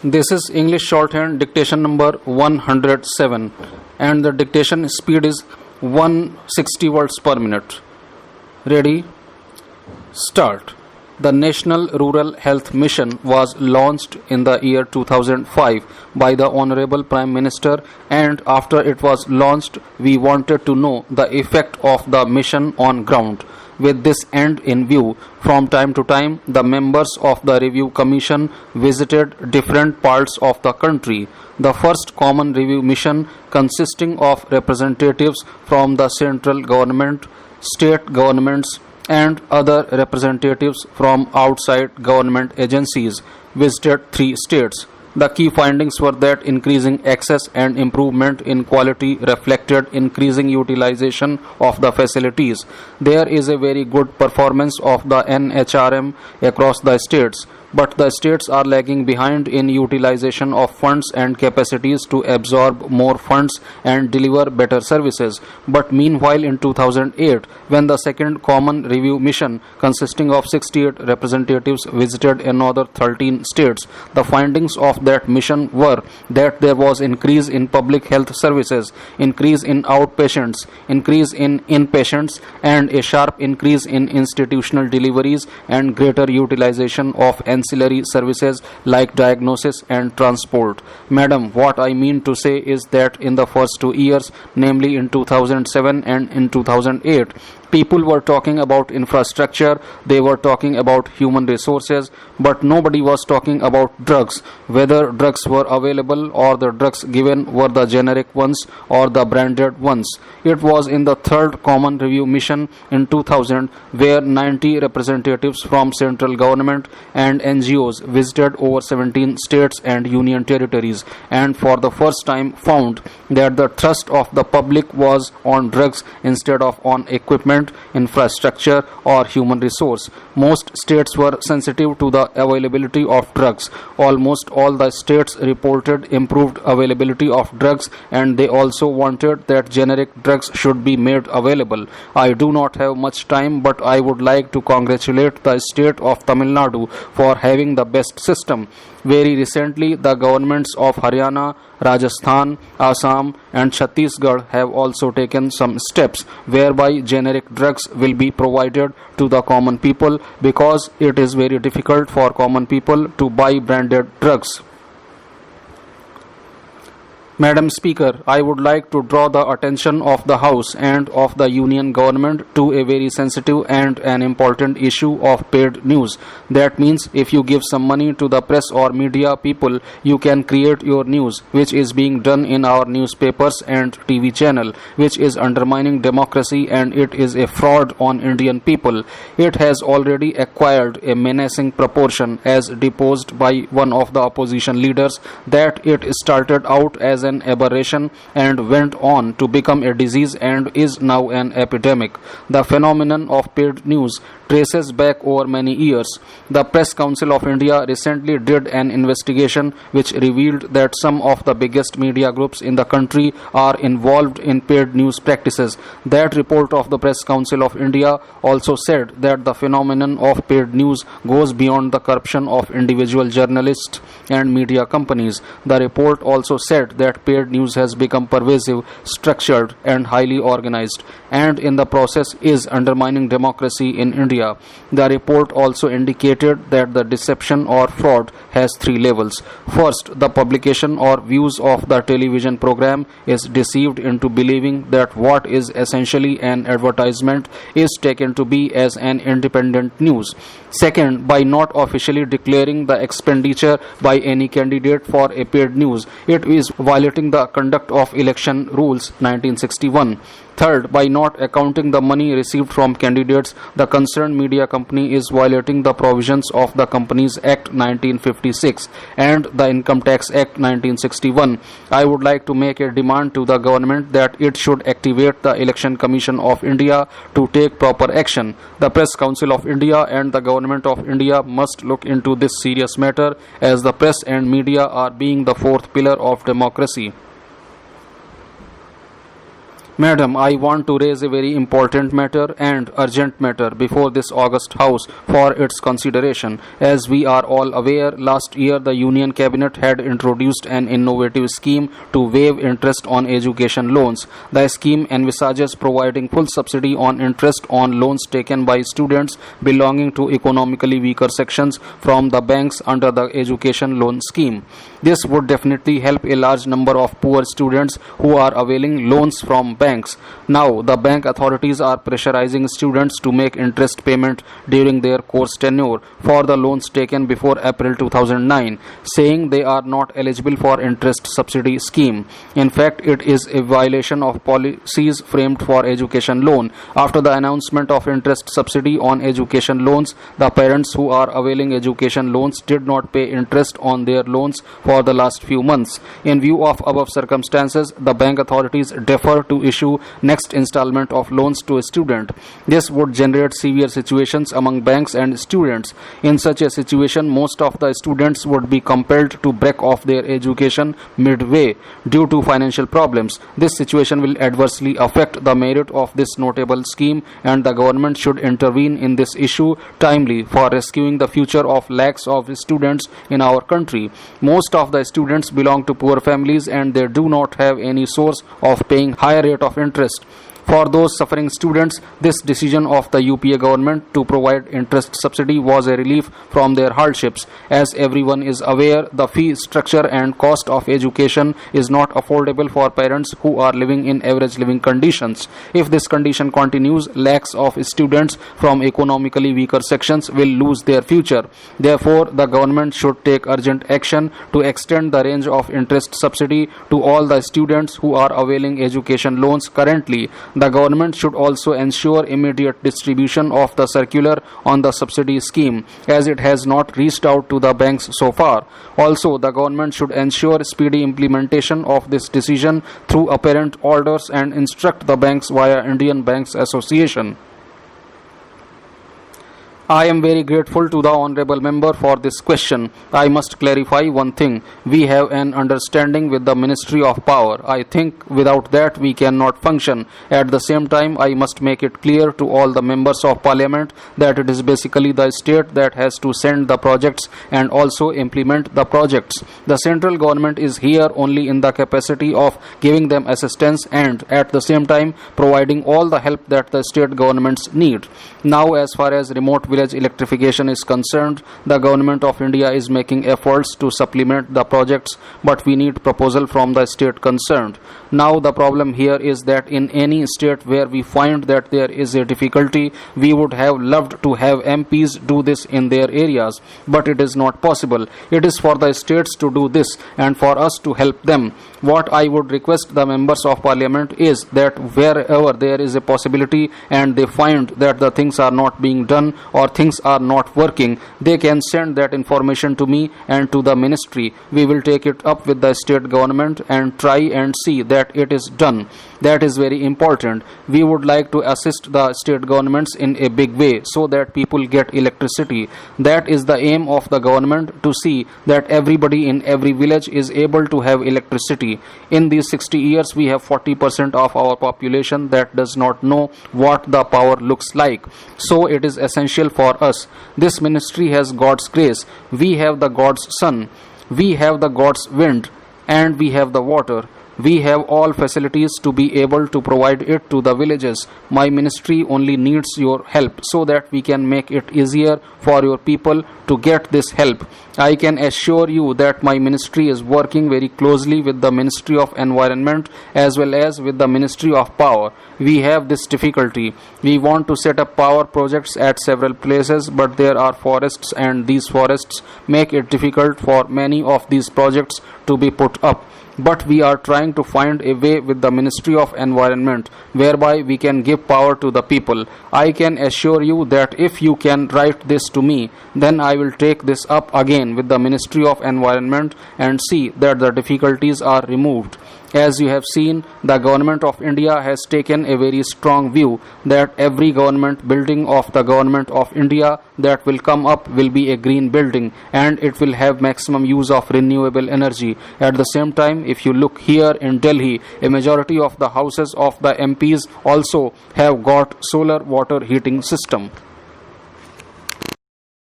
This is English shorthand dictation number 107 and the dictation speed is 160 words per minute. Ready? Start. The National Rural Health Mission was launched in the year 2005 by the Honorable Prime Minister, and after it was launched, we wanted to know the effect of the mission on ground. With this end in view, from time to time, the members of the Review Commission visited different parts of the country. The first common review mission, consisting of representatives from the central government, state governments, and other representatives from outside government agencies, visited 3 states. The key findings were that increasing access and improvement in quality reflected increasing utilization of the facilities. There is a very good performance of the NHRM across the states, but the states are lagging behind in utilization of funds and capacities to absorb more funds and deliver better services. But meanwhile, in 2008, when the second common review mission, consisting of 68 representatives, visited another 13 states, the findings of that mission were that there was increase in public health services, increase in outpatients, increase in inpatients, and a sharp increase in institutional deliveries and greater utilization of ancillary services like diagnosis and transport. Madam, what I mean to say is that in the first 2 years, namely in 2007 and in 2008, people were talking about infrastructure, they were talking about human resources, but nobody was talking about drugs, whether drugs were available or the drugs given were the generic ones or the branded ones. It was in the third common review mission in 2000 where 90 representatives from central government and NGOs visited over 17 states and union territories, and for the first time found that the thrust of the public was on drugs instead of on equipment, infrastructure, or human resource. Most states were sensitive to the availability of drugs. Almost all the states reported improved availability of drugs, and they also wanted that generic drugs should be made available. I do not have much time, but I would like to congratulate the state of Tamil Nadu for having the best system. Very recently, the governments of Haryana, Rajasthan, Assam, and Chhattisgarh have also taken some steps whereby generic drugs will be provided to the common people, because it is very difficult for common people to buy branded drugs. Madam Speaker, I would like to draw the attention of the House and of the Union Government to a very sensitive and an important issue of paid news. That means if you give some money to the press or media people, you can create your news, which is being done in our newspapers and TV channel, which is undermining democracy, and it is a fraud on Indian people. It has already acquired a menacing proportion, as deposed by one of the opposition leaders, that it started out as an aberration and went on to become a disease and is now an epidemic. The phenomenon of paid news traces back over many years. The Press Council of India recently did an investigation which revealed that some of the biggest media groups in the country are involved in paid news practices. That report of the Press Council of India also said that the phenomenon of paid news goes beyond the corruption of individual journalists and media companies. The report also said that paid news has become pervasive, structured, and highly organized, and in the process is undermining democracy in India. The report also indicated that the deception or fraud has 3 levels. First, the publication or views of the television program is deceived into believing that what is essentially an advertisement is taken to be as an independent news. Second, by not officially declaring the expenditure by any candidate for a paid news, it is violating the Conduct of Election Rules 1961. Third, by not accounting the money received from candidates, the concerned media company is violating the provisions of the Companies Act 1956 and the Income Tax Act 1961. I would like to make a demand to the government that it should activate the Election Commission of India to take proper action. The Press Council of India and the Government of India must look into this serious matter, as the press and media are being the 4th pillar of democracy. Madam, I want to raise a very important matter and urgent matter before this August House for its consideration. As we are all aware, last year the Union Cabinet had introduced an innovative scheme to waive interest on education loans. The scheme envisages providing full subsidy on interest on loans taken by students belonging to economically weaker sections from the banks under the education loan scheme. This would definitely help a large number of poor students who are availing loans from banks. Now, the bank authorities are pressurizing students to make interest payment during their course tenure for the loans taken before April 2009, saying they are not eligible for interest subsidy scheme. In fact, it is a violation of policies framed for education loan. After the announcement of interest subsidy on education loans, the parents who are availing education loans did not pay interest on their loans for the last few months. In view of above circumstances, the bank authorities defer to issue next installment of loans to a student. This would generate severe situations among banks and students. In such a situation, most of the students would be compelled to break off their education midway due to financial problems. This situation will adversely affect the merit of this notable scheme, and the government should intervene in this issue timely for rescuing the future of lakhs of students in our country. Most of the students belong to poor families and they do not have any source of paying higher rate of interest. For those suffering students, this decision of the UPA government to provide interest subsidy was a relief from their hardships. As everyone is aware, the fee structure and cost of education is not affordable for parents who are living in average living conditions. If this condition continues, lakhs of students from economically weaker sections will lose their future. Therefore, the government should take urgent action to extend the range of interest subsidy to all the students who are availing education loans currently. The government should also ensure immediate distribution of the circular on the subsidy scheme, as it has not reached out to the banks so far. Also, the government should ensure speedy implementation of this decision through apparent orders and instruct the banks via Indian Banks Association. I am very grateful to the honorable member for this question. I must clarify one thing. We have an understanding with the Ministry of Power. I think without that we cannot function. At the same time, I must make it clear to all the members of parliament that it is basically the state that has to send the projects and also implement the projects. The central government is here only in the capacity of giving them assistance and at the same time providing all the help that the state governments need. Now, as far as remote village electrification is concerned, the government of India is making efforts to supplement the projects, but we need proposal from the state concerned. Now the problem here is that in any state where we find that there is a difficulty, we would have loved to have MPs do this in their areas, but it is not possible. It is for the states to do this and for us to help them. What I would request the members of parliament is that wherever there is a possibility and they find that the things are not being done or things are not working, they can send that information to me and to the ministry. We will take it up with the state government and try and see that it is done. That is very important. We would like to assist the state governments in a big way so that people get electricity. That is the aim of the government, to see that everybody in every village is able to have electricity. In these 60 years, we have 40% of our population that does not know what the power looks like. So it is essential for us. This ministry has God's grace. We have the God's sun. We have the God's wind. And we have the water. We have all facilities to be able to provide it to the villages. My ministry only needs your help so that we can make it easier for your people to get this help. I can assure you that my ministry is working very closely with the Ministry of Environment as well as with the Ministry of Power. We have this difficulty. We want to set up power projects at several places, but there are forests and these forests make it difficult for many of these projects to be put up. But we are trying to find a way with the Ministry of Environment whereby we can give power to the people. I can assure you that if you can write this to me, then I will take this up again with the Ministry of Environment and see that the difficulties are removed. As you have seen, the government of India has taken a very strong view that every government building of the government of India that will come up will be a green building, and it will have maximum use of renewable energy. At the same time, if you look here in Delhi, a majority of the houses of the MPs also have got solar water heating system.